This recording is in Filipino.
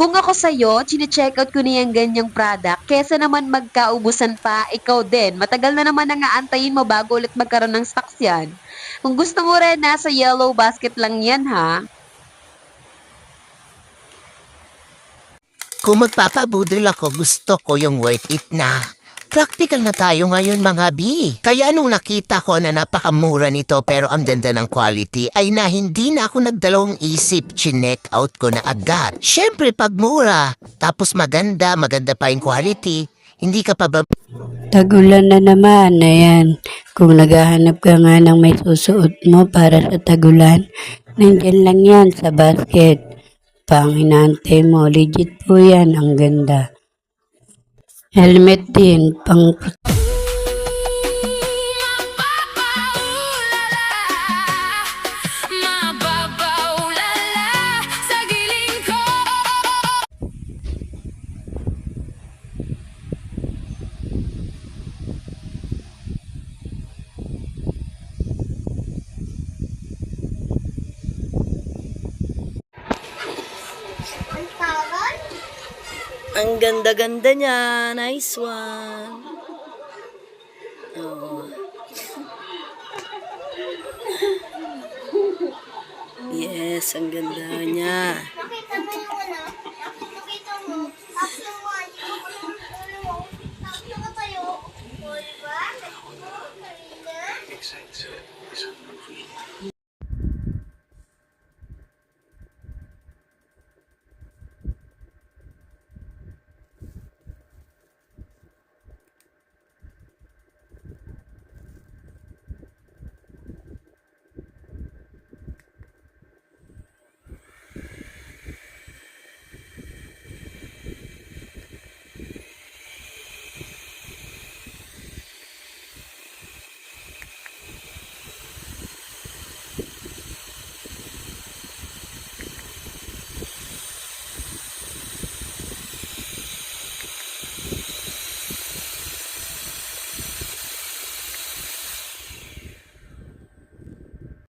Kung ako sa'yo, chine-check out ko na yang ganyang product kesa naman magkaubusan pa, ikaw din. Matagal na naman ang aantayin mo bago ulit magkaroon ng stocks yan. Kung gusto mo rin, nasa yellow basket lang yan ha. Kung magpapabudol ako, gusto ko yung worth it na. Practical na tayo ngayon mga B. Kaya nung nakita ko na napakamura nito pero ang ganda ng quality ay na hindi na ako nagdalawang isip, chinek out ko na agad. Siyempre pag mura, tapos maganda pa yung quality, hindi ka pa ba Tagulan na naman, ayan. Kung naghahanap ka nga ng may susuot mo para sa tagulan, nandyan lang yan sa basket. Pang inaantay mo, legit po yan, ang ganda. Helmet din, pang Ang ganda-ganda niya. Nice one. Oh. Yes, ang ganda niya.